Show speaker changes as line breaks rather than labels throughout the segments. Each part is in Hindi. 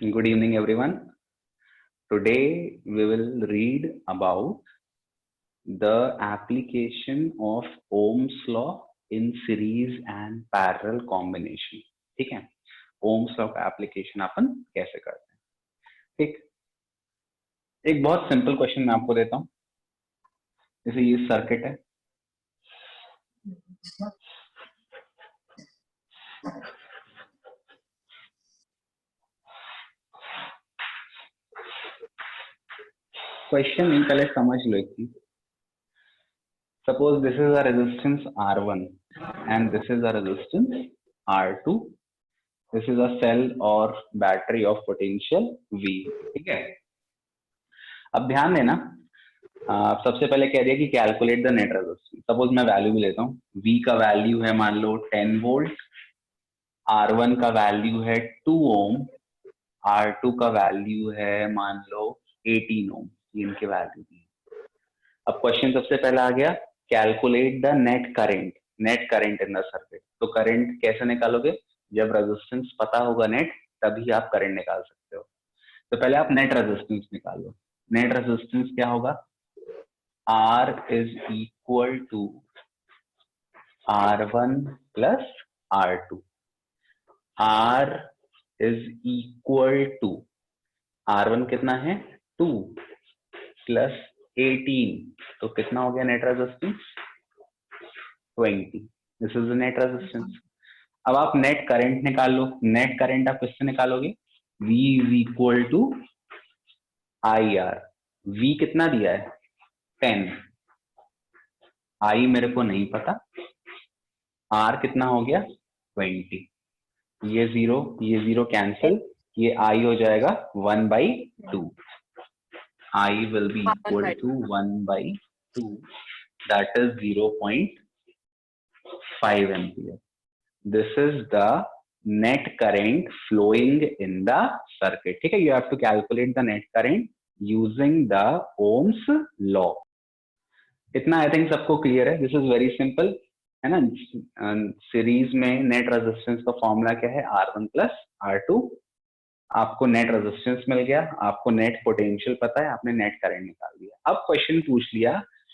Good evening, everyone. Today we will read about the application of Ohm's law in series and parallel combination. ठीक है, Ohm's law का एप्लीकेशन अपन कैसे करते हैं. ठीक, एक बहुत सिंपल क्वेश्चन मैं आपको देता हूं. जैसे ये सर्किट है, क्वेश्चन नहीं पहले समझ लो एक चीज. Suppose this is a resistance R1 and this is a resistance R2. This is a cell or battery of potential V. ठीक है, अब ध्यान देना. सबसे पहले कह दिया कि calculate the net resistance. Suppose मैं वैल्यू भी लेता हूँ. V का वैल्यू है मान लो 10 वोल्ट, R1 का वैल्यू है 2 ओम, R2 का वैल्यू है मान लो 18 ओम. इनके वैल्यू भी. अब क्वेश्चन सबसे पहला आ गया, calculate the net current. Net current in the circuit. तो करंट कैसे निकालोगे? जब रेजिस्टेंस पता होगा नेट, तभी आप करंट निकाल सकते हो. तो पहले आप नेट रेजिस्टेंस निकालो. नेट रेजिस्टेंस क्या होगा? R is equal to R1 plus R2. R is equal to R1 कितना है? 2 plus 18. तो कितना हो गया net resistance? 20. This is the net resistance. अब आप नेट करंट निकाल लो. नेट करंट आप किससे निकालोगे? V is equal to IR. V कितना दिया है? 10. I मेरे को नहीं पता. R कितना हो गया? 20. ये जीरो कैंसिल, ये I हो जाएगा 1/2. I will be equal to 1/2. That is 0.5 ampere. This is the net current flowing in the circuit. ठीक है, you have to calculate the net current using the Ohm's law. इतना आई थिंक सबको क्लियर है. दिस इज वेरी सिंपल है ना. सीरीज में नेट रेजिस्टेंस का फॉर्मूला क्या है? R1 plus R2. आपको नेट रेजिस्टेंस मिल गया, आपको नेट पोटेंशियल पता है, आपने नेट करंट निकाल दिया. अब क्वेश्चन पूछ लिया,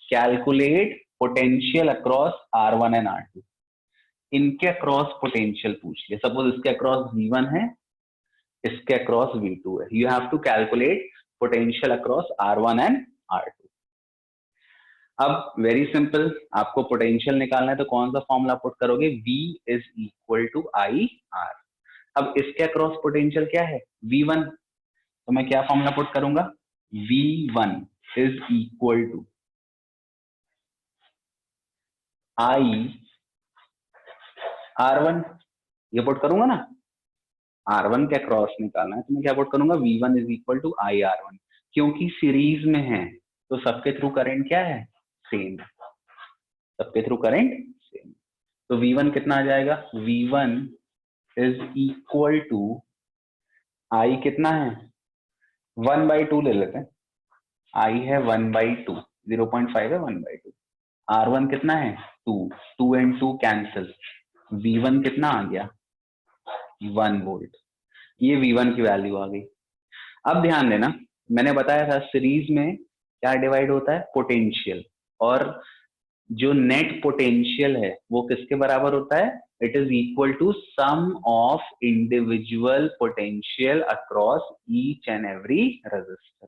calculate potential across R1 and R2. इनके अक्रॉस पोटेंशियल पूछ लिया. सपोज इसके अक्रॉस V1 है, इसके अक्रॉस V2 है. You have to calculate potential across R1 and R2. अब वेरी सिंपल, आपको पोटेंशियल निकालना है तो कौन सा फॉर्मूला पुट करोगे? V is equal to IR. अब इसके अक्रॉस पोटेंशियल क्या है? V1. तो मैं क्या फॉर्मूला पुट करूंगा? V1 is equal to IR1. ये पुट करूंगा ना. R1 के अक्रॉस निकालना है तो मैं क्या पुट करूंगा? V1 is equal to IR1. क्योंकि सीरीज में है तो सबके थ्रू करंट क्या है? सेम. सबके थ्रू करंट सेम. तो V1 कितना आ जाएगा? V1 is equal to I कितना है? 1/2 ले लेते हैं. I है 1/2. 0.5 है 1/2. R1 कितना है? 2. 2 and 2 कैंसिल. V1 कितना आ गया? 1 वोल्ट. ये V1 की वैल्यू आ गई. अब ध्यान देना, मैंने बताया था सीरीज में क्या डिवाइड होता है? पोटेंशियल. और जो नेट पोटेंशियल है वो किसके बराबर होता है? It is equal to sum of individual potential across each and every resistor.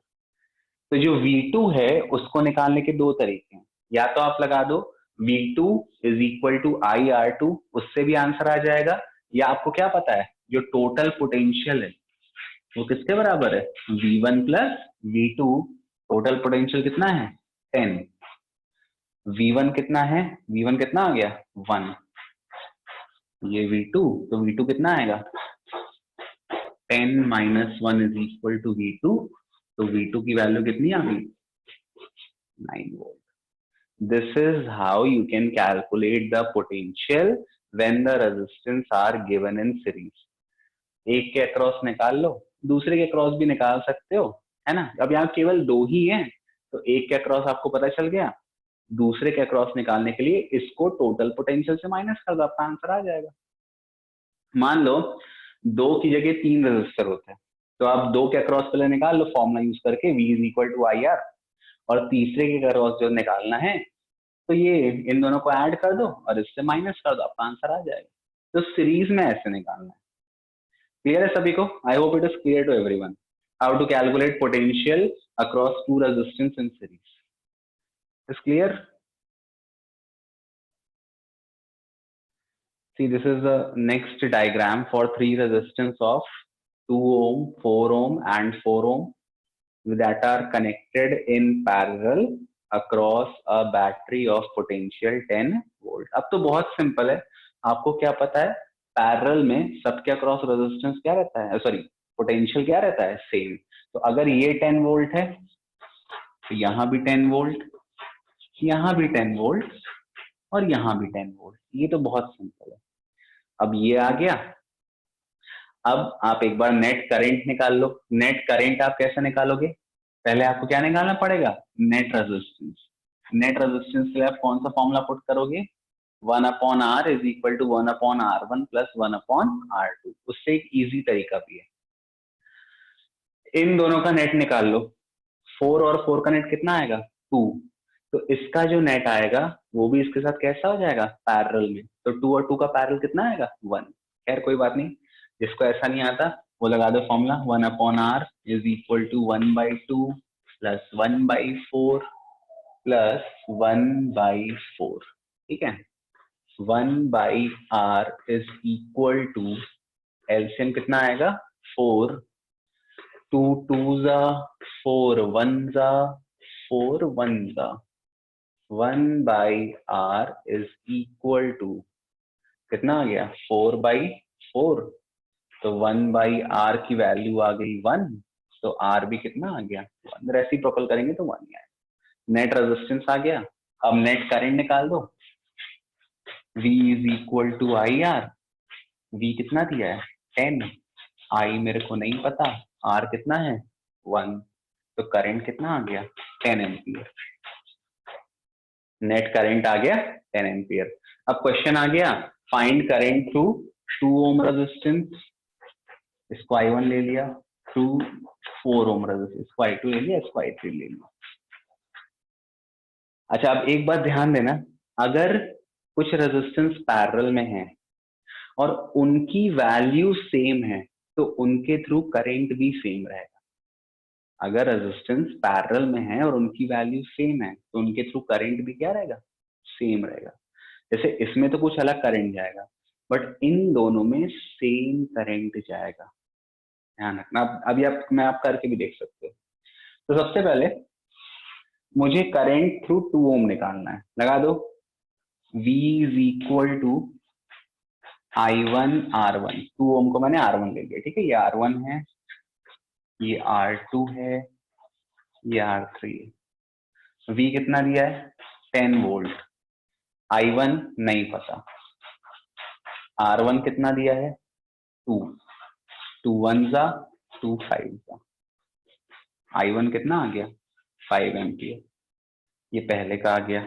तो जो V2 है उसको निकालने के दो तरीके हैं. या तो आप लगा दो V2 is equal to IR2, उससे भी आंसर आ जाएगा. या आपको क्या पता है? जो टोटल पोटेंशियल है वो किसके बराबर है? V1 plus V2. Total potential कितना है? 10. V1 कितना है? V1 कितना आ गया? 1. ये V2, तो V2 कितना आएगा? 10 minus 1 is equal to V2. तो V2 की वैल्यू कितनी आ गई? 9 volt. This is how you can calculate the potential when the resistance are given in series. एक के अक्रॉस निकाल लो, दूसरे के अक्रॉस भी निकाल सकते हो, है ना. अब यहाँ केवल दो ही हैं तो एक के अक्रॉस आपको पता चल गया. दूसरे के अक्रॉस निकालने के लिए इसको टोटल पोटेंशियल से माइनस कर दो, आपका आंसर आ जाएगा. मान लो 2 की जगह 3 रेजिस्टर होते हैं तो आप दो के अक्रॉस पहले निकाल लो फॉर्मूला यूज करके, v is equal to I R, और तीसरे के अक्रॉस जो निकालना है तो ये इन दोनों को ऐड कर दो और इससे माइनस कर दो, आपका आंसर आ जाएगा। तो सीरीज में ऐसे निकालना है। क्लियर है सभी को? I hope it is clear to everyone how to calculate potential across two resistance in series. Is clear? See, this is the next diagram for three resistance of 2 ohm, 4 ohm and 4 ohm that are connected in parallel across a battery of potential 10 volt। अब तो बहुत सिंपल है, आपको क्या पता है पैरेलल में सबके अक्रॉस रेजिस्टेंस क्या रहता है, सॉरी पोटेंशियल क्या रहता है, सेम। तो अगर ये 10 वोल्ट है तो यहाँ भी 10 वोल्ट, यहाँ भी 10 वोल्ट और यहाँ भी 10 वोल्ट। ये तो बहुत सिंपल है। अब ये आ गया। अब आप एक बार नेट करंट निकाल लो। नेट करंट आप कैसे निकालोगे? पहले आपको क्या निकालना पड़ेगा, नेट रेजिस्टेंस। नेट रेजिस्टेंस के लिए आप कौन सा फॉर्मूला पुट करोगे, 1/r is equal to 1/r1 plus 1/r2। उससे एक इजी तरीका भी है, इन दोनों का नेट निकाल लो। 4 और 4 का नेट कितना आएगा, 2। तो इसका जो नेट आएगा वो भी इसके साथ कैसा हो जाएगा, पैरेलल में। तो 2 और 2 का पैरेलल कितना आएगा, 1। खैर कोई बात नहीं, जिसको ऐसा नहीं आता वो लगा दो formula, 1/r is equal to 1/2 plus 1/4 plus 1/4। ठीक है, 1/r is equal to, LCM कितना आएगा 4, 2 2 जा 4, 1 जा 4, 1 जा 1/r इज इक्वल टू कितना आ गया 4/4। तो 1/r की वैल्यू आ गई 1, तो r भी कितना आ गया 1। रेसिप्रोकल करेंगे तो 1 ही आएगा। नेट रेजिस्टेंस आ गया। अब नेट करंट निकाल दो, v is equal to I R. v कितना दिया है 10, i मेरे को नहीं पता, r कितना है 1, तो करंट कितना आ गया 10 एम्पियर। नेट करंट आ गया 10 एम्पियर। अब क्वेश्चन आ गया, find current through 2 ohm resistance, इसको I1 ले लिया, थ्रू 4 ओम रेजिस्टेंस, इसको I2 ले लिया, इसको I3 ले लिया। अच्छा, अब एक बात ध्यान देना, अगर कुछ रेजिस्टेंस पैरेलल में है और उनकी वैल्यू सेम है तो उनके थ्रू करंट भी सेम रहेगा। अगर रेजिस्टेंस पैरेलल में है और उनकी वैल्यू सेम है तो उनके थ्रू करंट भी क्या रहेगा, सेम रहेगा। जैसे इसमें तो कुछ अलग करंट जाएगा, बट इन दोनों में सेम करंट जाएगा, ध्यान रखना। अभी आप करके भी देख सकते हो। तो सबसे पहले मुझे करंट थ्रू 2 ओम निकालना है, लगा दो, V is equal to I1 R1। 2 ohm को मैंने R1 ले लिया, ठीक है, ये R1 है, ये R2 है, ये R3 है। V कितना दिया है 10 वोल्ट, I1 नहीं पता, R1 कितना दिया है 2, 2 1 जा 2 5 जा, I1 कितना आ गया 5 एम्पियर। ये पहले का आ गया।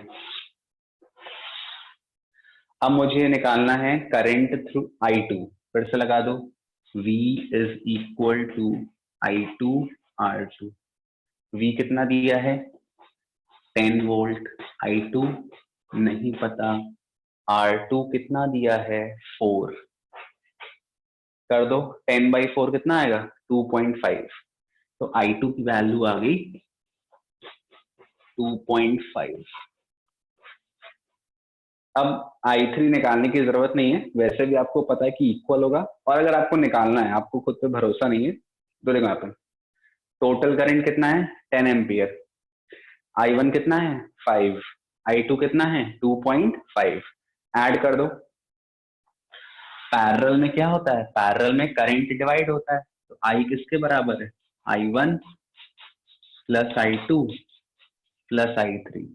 अब मुझे निकालना है करंट थ्रू I2, फिर से लगा दो, V is equal to I2 R2। V कितना दिया है 10 वोल्ट, I2 नहीं पता, R2 कितना दिया है 4, कर दो, 10/4 कितना आएगा 2.5। तो I2 की वैल्यू आ गई 2.5। अब I3 निकालने की जरूरत नहीं है, वैसे भी आपको पता है कि इक्वल होगा। और अगर आपको निकालना है, आपको खुद पे भरोसा नहीं है, तो देखो यहाँ पे टोटल करंट कितना है 10 एम्पियर, I1 कितना है 5, I2 कितना है 2.5, ऐड कर दो। पैरेलल में क्या होता है, पैरेलल में करंट डिवाइड होता है, तो I किसके बराबर है, I1 plus I2 plus I3।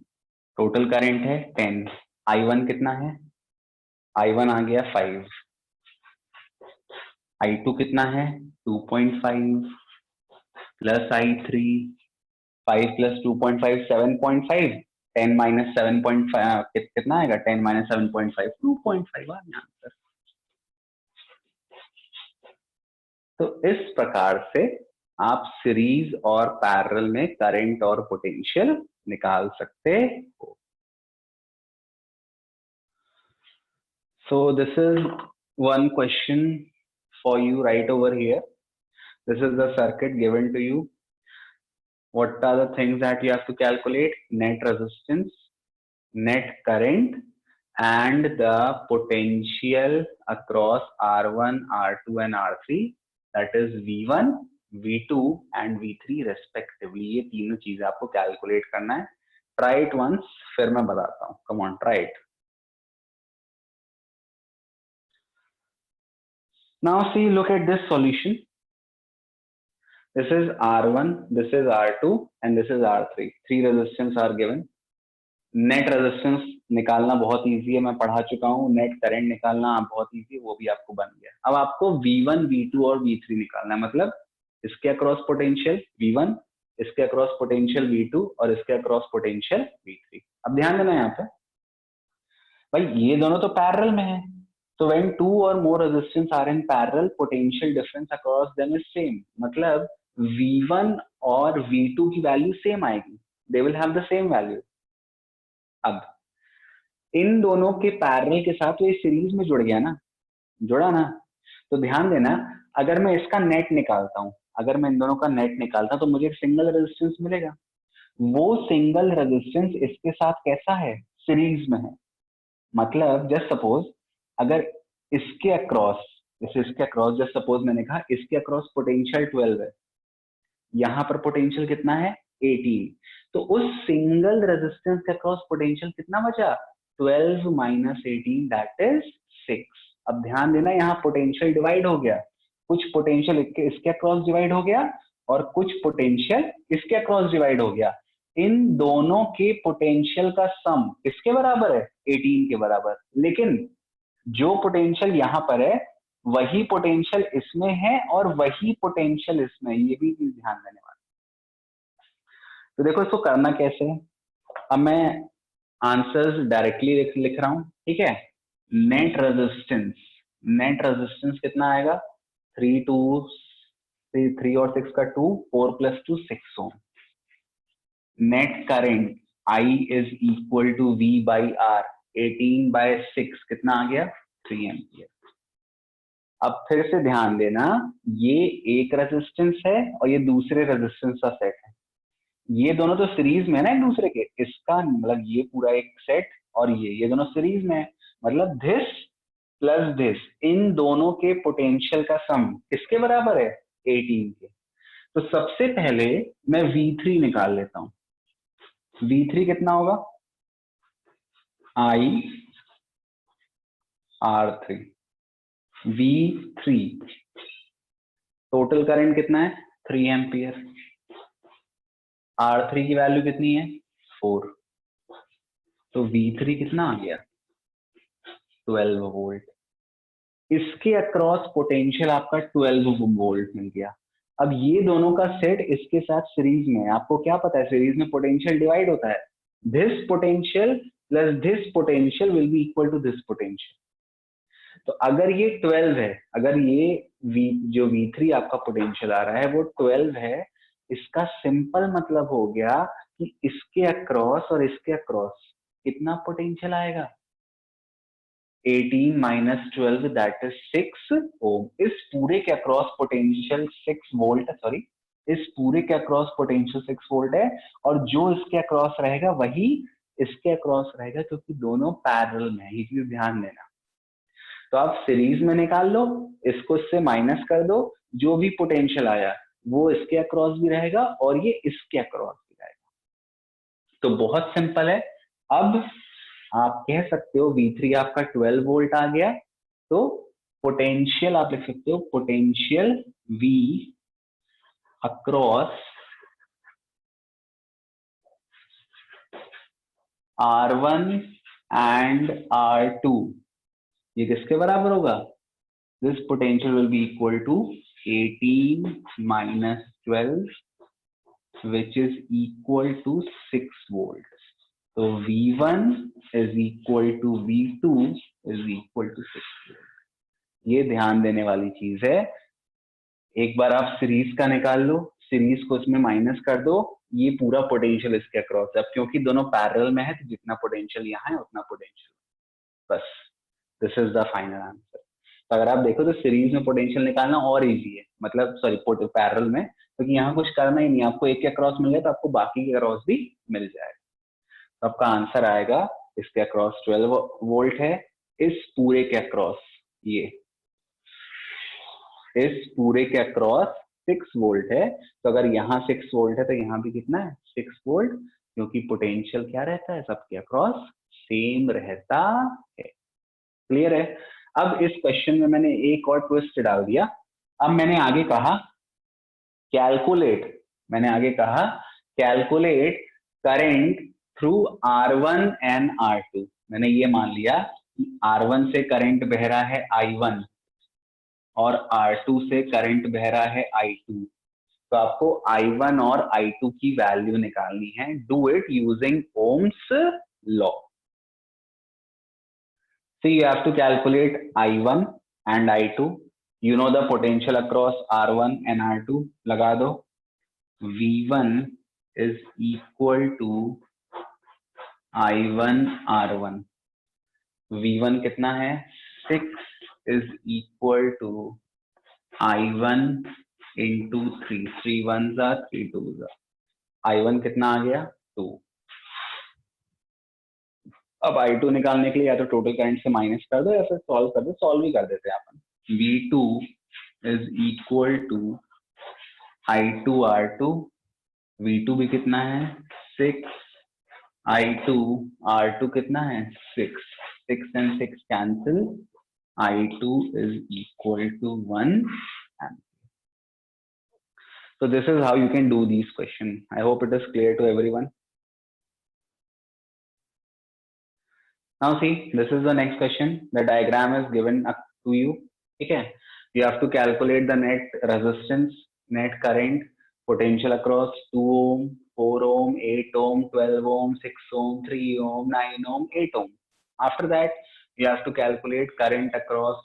Total current है 10, I1 कितना है, I1 आ गया 5, I2 कितना है 2.5 प्लस I3, 5 प्लस 2.5 7.5, 10 माइनस 7.5 कितना आएगा, 10 माइनस 7.5 2.5 आ गया आंसर। तो इस प्रकार से आप सीरीज और पैरेलल में करंट और पोटेंशियल निकाल सकते हो। So this is one question for you right over here. This is the circuit given to you. What are the things that you have to calculate? Net resistance, net current, and the potential across R1, R2 and R3, that is V1, V2 and V3 respectively. ये तीनों चीजें आपको कैलकुलेट करना है. Try it once, फिर मैं बताता हूँ. Come on, try it. Now see, look at this solution. This is R1, this is R2 and this is R3. Three resistance are given. Net resistance निकालना बहुत इजी है, मैं पढ़ा चुका हूँ. नेट करंट निकालना बहुत इजी है, वो भी आपको बन गया. अब आपको V1, V2 और V3 निकालना है. मतलब इसके अक्रॉस पोटेंशियल V1, इसके अक्रॉस पोटेंशियल V2 और इसके अक्रॉस पोटेंशियल V3. अब ध्यान देना यहाँ पे भाई, ये दोनों तो पैरेलल में है. तो व्हेन टू और more resistance are in parallel, potential difference across them is same. मतलब V1 और V2 की वैल्यू सेम आएगी. They will have the same value. अब इन दोनों के पैरेलल के साथ तो ये सीरीज में जुड़ गया ना, जुड़ा ना. तो ध्यान देना, अगर मैं इसका नेट निकालता हूं, अगर मैं इन दोनों का नेट निकालता हूं तो मुझे एक सिंगल रेजिस्टेंस मिलेगा. वो सिंगल रेजिस्टेंस इसके साथ कैसा है? सीरीज में है. मतलब जस्ट सपोज अगर इसके अक्रॉस, जैसे इसके अक्रॉस जस्ट सपोज मैंने कहा इसके अक्रॉस पोटेंशियल 12 है, यहां पर पोटेंशियल कितना है? 18. तो उस सिंगल रेजिस्टेंस के अक्रॉस पोटेंशियल कितना बचा? 12 माइनस 18 दैट इज 6. अब ध्यान देना, यहाँ पोटेंशियल डिवाइड हो गया. कुछ पोटेंशियल इसके अक्रॉस डिवाइड हो गया और कुछ पोटेंशियल इसके अक्रॉस डिवाइड हो गया. इन दोनों के पोटेंशियल का सम किसके बराबर है? 18 के बराबर. लेकिन जो पोटेंशियल यहाँ पर है वही पोटेंशियल इसमें है और वही पोटेंशियल इसमें, ये भी ध्यान देने वाला. तो देखो इसको करना कैसे है. अब मैं आंसर्स डायरेक्टली लिख रहा हूं, ठीक है. नेट रेजिस्टेंस, नेट रेजिस्टेंस कितना आएगा? 3 और 6 का 2, 4 + 2 6 ohm. Net current I is equal to V by R, 18/6 कितना आ गया? 3 एम्पियर. अब फिर से ध्यान देना, ये एक रेजिस्टेंस है और ये दूसरे रेजिस्टेंस का सेट है. ये दोनों तो सीरीज में है ना एक दूसरे के. इसका मतलब ये पूरा एक सेट और ये दोनों सीरीज में है. मतलब दिस प्लस दिस, इन दोनों के पोटेंशियल का सम किसके बराबर है? 18 के. तो सबसे पहले मैं V3 निकाल लेता हूं. V3 कितना होगा? I R3. V3 total current कितना है? 3 एम्पियर. R3 की वैल्यू कितनी है? 4. तो V3 कितना आ गया? 12 वोल्ट. इसके अक्रॉस पोटेंशियल आपका 12 वोल्ट मिल गया. अब ये दोनों का सेट इसके साथ सीरीज में है. आपको क्या पता है सीरीज में पोटेंशियल डिवाइड होता है. This potential plus this potential will be equal to this potential. तो अगर ये 12 है, अगर ये जो V3 आपका पोटेंशियल आ रहा है वो 12 है, इसका सिंपल मतलब हो गया कि इसके अक्रॉस और इसके अक्रॉस कितना पोटेंशियल आएगा? 18 - 12 दैट इज 6 ओम. इस पूरे के अक्रॉस पोटेंशियल 6 वोल्ट, सॉरी, इस पूरे के अक्रॉस पोटेंशियल 6 वोल्ट है और जो इसके अक्रॉस रहेगा वही इसके अक्रॉस रहेगा, क्योंकि दोनों पैरेलल में है. ये चीज ध्यान देना. तो आप सीरीज में निकाल लो, इसको इससे माइनस कर दो, जो भी पोटेंशियल आया वो इसके अक्रॉस भी रहेगा और ये इसके अक्रॉस भी रहेगा. तो बहुत सिंपल है. अब आप कह सकते हो V3 आपका 12 वोल्ट आ गया. तो पोटेंशियल आप लिख सकते हो, potential V across R1 and R2 ये किसके बराबर होगा? This potential will be equal to 18 - 12 which is equal to 6 volt. तो V1 is equal to V2 is equal to 6 volt. ये ध्यान देने वाली चीज है. एक बार आप सीरीज का निकाल लो, सीरीज को इसमें माइनस कर दो, ये पूरा पोटेंशियल इसके अक्रॉस है। अब क्योंकि दोनों पैरेलल में है तो जितना पोटेंशियल यहाँ है उतना पोटेंशियल, बस this is the final answer. तो अगर आप देखो तो सीरीज में पोटेंशियल निकालना और इजी है, मतलब सॉरी पैरेलल में, क्योंकि यहाँ कुछ करना ही नहीं, आपको एक के अक्रॉस मिल जाए तो आपको बाकी के अक्रॉस भी मिल जाएगा। तो आपका आंसर आएगा इसके अक्रॉस 12 वोल्ट है, इस पूरे के अक्रॉस, ये इस पूरे के अक्रॉस 6 वोल्ट है। तो अगर यहाँ 6 वोल्ट है तो यहाँ भी कितना है 6 वोल्ट, क्योंकि पोटेंशियल क्या रहता है सबके अक्रॉस सेम रहता है। क्लियर है? अब इस क्वेश्चन में मैंने एक और ट्विस्ट डाल दिया। अब मैंने आगे कहा कैलकुलेट, मैंने आगे कहा calculate current through R1 and R2। मैंने ये मान लिया कि R1 से करंट बह रहा है I1 और R2 से करंट बह रहा है I2। तो आपको I1 और I2 की वैल्यू निकालनी है। Do it using Ohm's law. So you have to calculate I1 and I2. You know the potential across R1 and R2. लगा दो। V1 is equal to I1 R1। V1 कितना है 6 is equal to I1 into 3। 3 1s are 3 2s are। I1 कितना आ गया 2। अब I2 निकालने के लिए या तो टोटल करंट से माइनस कर दो या फिर सॉल्व कर दो, सॉल्व ही कर देते हैं अपन। V2 is equal to I2 R2। V2 भी कितना है 6, I2 R2 कितना है 6, 6 and 6 cancel, I2 is equal to 1 ampere। So this is how you can do these questions. I hope it is clear to everyone. Now see, this is the next question. The diagram is given up to you. Okay, you have to calculate the net resistance, net current, potential across 2 ohm, 4 ohm, 8 ohm, 12 ohm, 6 ohm, 3 ohm, 9 ohm, 8 ohm. After that, you have to calculate current across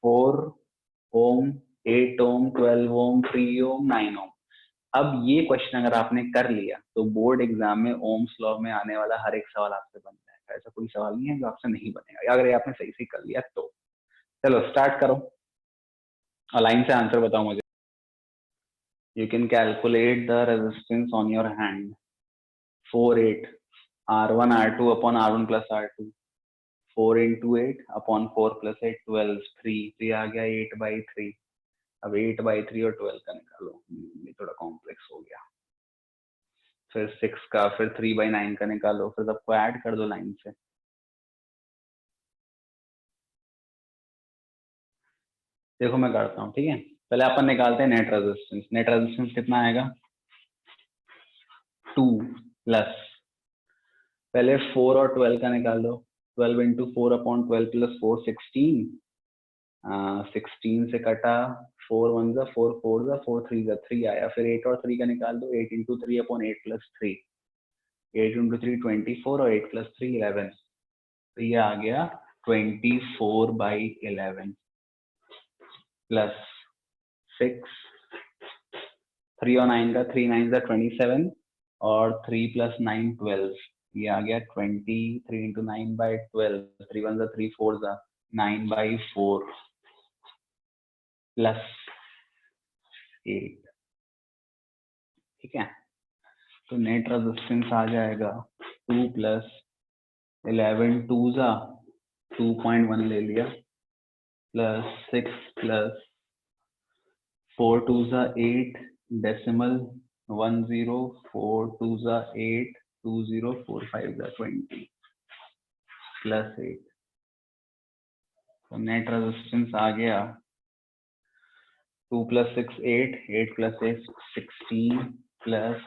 4 ohm, 8 ohm, 12 ohm, 3 ohm, 9 ohm. अब ये क्वेश्चन अगर आपने कर लिया तो बोर्ड एग्जाम में ओम्स लॉ में आने वाला हर एक सवाल आपसे बन जाएगा। ऐसा कोई सवाल नहीं है जो आपसे नहीं बनेगा अगर ये आपने सही से कर लिया तो। चलो स्टार्ट करो और लाइन से आंसर बताओ मुझे। You can calculate the resistance on your hand. 4 8 R1 R2 upon R1 plus R2। 4 into 8 upon 4 plus 8 12 3 आ गया 8/3। अब 8/3 और 12 का निकालो, ये थोड़ा कॉम्प्लेक्स हो गया। फिर 6 का, फिर 3/9 का निकालो, फिर सबको ऐड कर दो लाइन से। देखो मैं करता हूँ, ठीक है। पहले अपन निकालते हैं नेट रेजिस्टेंस। नेट रेजिस्टेंस कितना आएगा 2 प्लस, पहले 4 और 12 का निकाल दो। 12 into 4 अपॉन 12 प्लस 4 16। 16 से कटा 4 1 जा 4 4 जा 4 3 जा 3 आया। फिर 8 और 3 का निकाल दो। 8 into 3 अपॉन 8 प्लस 3। 8 into 3 24 और 8 प्लस 3 11। तो ये आ गया 24/11 प्लस 6। 3 और 9 का, 3 9 का 27 और 3 प्लस 9 12। ये आ गया 20। 3 into 9/12। 3 1 जा 3 4 जा 9/4 प्लस 8। ठीक है, तो नेट रेजिस्टेंस आ जाएगा 2 प्लस 11 2 जा 2.1 ले लिया प्लस 6 प्लस 4 2 जा 8 डेसिमल 10 4 2 जा 8 20 4 5 जा 20 प्लस 8। तो नेट रेजिस्टेंस आ गया 2 प्लस 6 8 8 प्लस 8 16 प्लस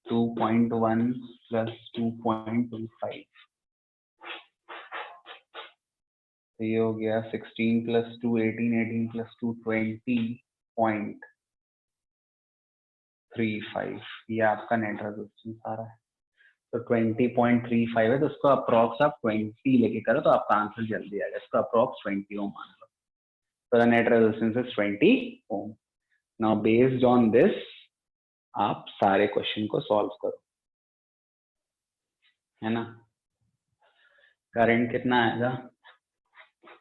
2.1 प्लस 2.25। तो ये हो गया 16 प्लस 2 18 18 प्लस 2 20.35। ये आपका नेट रेजिस्टेंस आ रहा है। तो 20.35 है, तो उसको अप्रॉक्स आप 20 लेके करो तो आपका आंसर जल्दी आएगा। इसको अप्रॉक्स 20 ओम मान लो। तो the net resistance is 20 ohm. Now based on this आप सारे क्वेश्चन को सॉल्व करो, है ना। करंट कितना आएगा,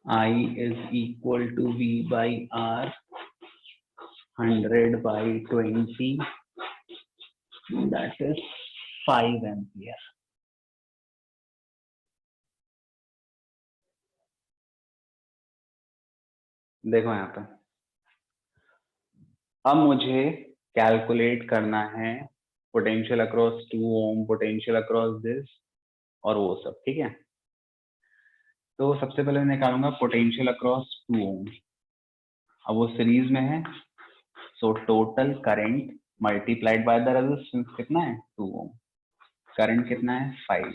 I is equal to V by R 100 by 20, that is 5 ampere. देखो यहाँ पे अब मुझे कैलकुलेट करना है potential across 2 ohm, potential across this और वो सब, ठीक है। तो सबसे पहले निकालूंगा पोटेंशियल अक्रॉस 2 ओम। अब वो सीरीज में है, so total current multiplied by the resistance कितना है 2 ओम। करंट कितना है 5,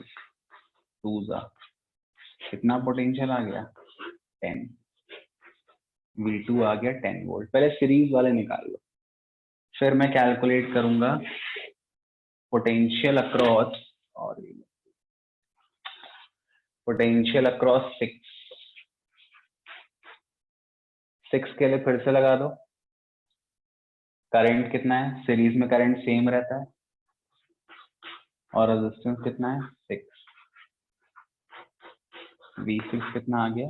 2 जा कितना पोटेंशियल आ गया 10, V2 आ गया 10 वोल्ट। पहले सीरीज वाले निकाल लो, फिर मैं कैलकुलेट करूंगा पोटेंशियल अक्रॉस, और पोटेंशियल अक्रॉस 6 के लिए फिर से लगा दो। करंट कितना है, सीरीज में करंट सेम रहता है और रेजिस्टेंस कितना है 6, V6 कितना आ गया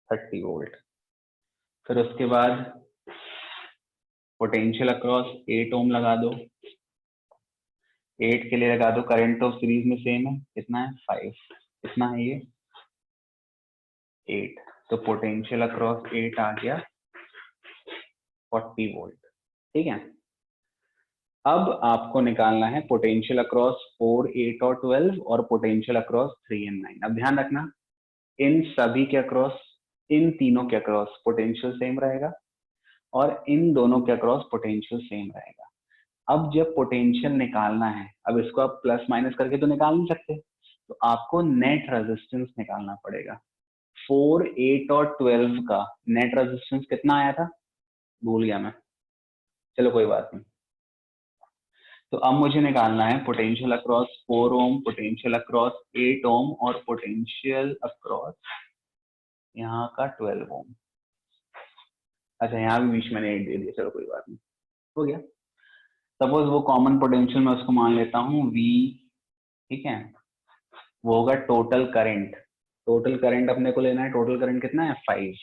30 वोल्ट। फिर उसके बाद पोटेंशियल अक्रॉस 8 ओम लगा दो, 8 के लिए लगा दो, करंट तो सीरीज में सेम है, कितना है 5, कितना है ये 8, तो पोटेंशियल अक्रॉस 8 आ गया 40 वोल्ट, ठीक है। अब आपको निकालना है पोटेंशियल अक्रॉस 4, 8 और 12 और पोटेंशियल अक्रॉस 3 और 9। अब ध्यान रखना इन सभी के अक्रॉस, इन तीनों के अक्रॉस पोटेंशियल सेम रहेगा और इन दोनों के अक्रॉस पोटेंशियल सेम रहेगा। अब जब पोटेंशियल निकालना है, अब इसको आप प्लस माइनस करके तो निकाल नहीं सकते, तो आपको नेट रेजिस्टेंस निकालना पड़ेगा। 4, 8 और 12 का नेट रेजिस्टेंस कितना आया था, भूल गया मैं, चलो कोई बात नहीं। तो अब मुझे निकालना है पोटेंशियल अक्रॉस 4 ओम, पोटेंशियल अक्रॉस 8 ओम और पोटेंशियल अक्रॉस यहाँ का 12 ओम। अच्छा यहाँ भी बीच में 8 दे दिया, चलो कोई बात नहीं, हो गया। सपोज वो कॉमन पोटेंशियल मैं उसको मान लेता हूँ V, ठीक है। वो होगा टोटल करंट, टोटल करंट अपने को लेना है, टोटल करंट कितना है 5,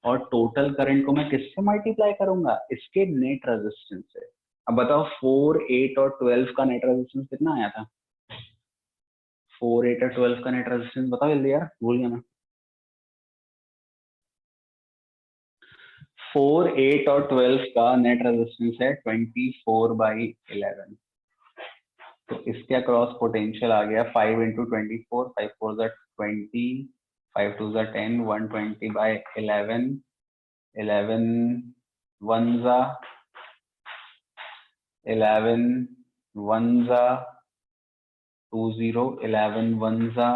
और टोटल करंट को मैं किससे मल्टीप्लाई करूंगा, इसके नेट रेजिस्टेंस से। अब बताओ 4, 8 और 12 का नेट रेजिस्टेंस कितना आया था, 4, 8 और 12 का नेट रेजिस्टेंस बताओ जल्दी यार, भूल गया मैं। 4, 8 और 12 का नेट रेजिस्टेंस है 24/11, तो इसके अक्रॉस पोटेंशियल आ गया 5 इंटू 24, 5 4 ज़ा 20, 5 2 ज़ा 10, 120/11, 11 1 ज़ा 11 1 ज़ा 20, 11 1 ज़ा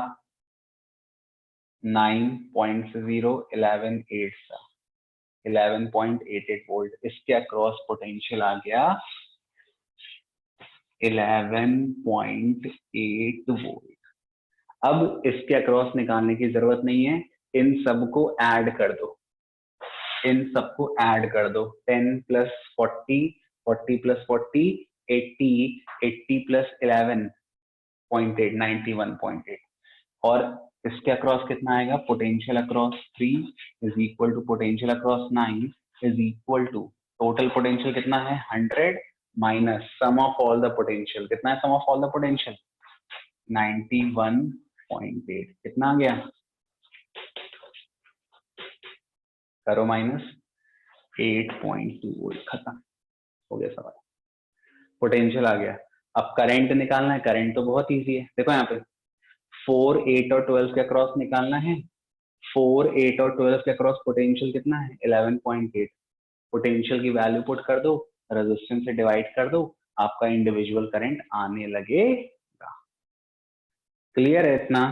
9.0, 11 8 ज़ा 11.88 वोल्ट। इसके अक्रॉस पोटेंशियल आ गया 11.8 वोल्ट। अब इसके अक्रॉस निकालने की जरूरत नहीं है, इन सबको ऐड कर दो, इन सबको ऐड कर दो, 10 प्लस 40, 40 प्लस 40 80, 80 प्लस 11.8 91.8, और इसके अक्रॉस कितना आएगा, potential across 3 is equal to potential across 9 is equal to total potential कितना है 100 minus sum of all the potential, कितना है sum of all the potential 91.8, कितना आ गया, करो माइनस 8.2 वोल्ट, खत्म हो गया सवाल, पोटेंशियल आ गया। अब करंट निकालना है, करंट तो बहुत इजी है, देखो यहाँ पे 4, 8 और 12 के अक्रॉस निकालना है, 4, 8 और 12 के अक्रॉस पोटेंशियल कितना है 11.8, पोटेंशियल की वैल्यू पुट कर दो, रेजिस्टेंस से डिवाइड कर दो, आपका इंडिविजुअल करंट आने लगेगा। क्लियर है इतना?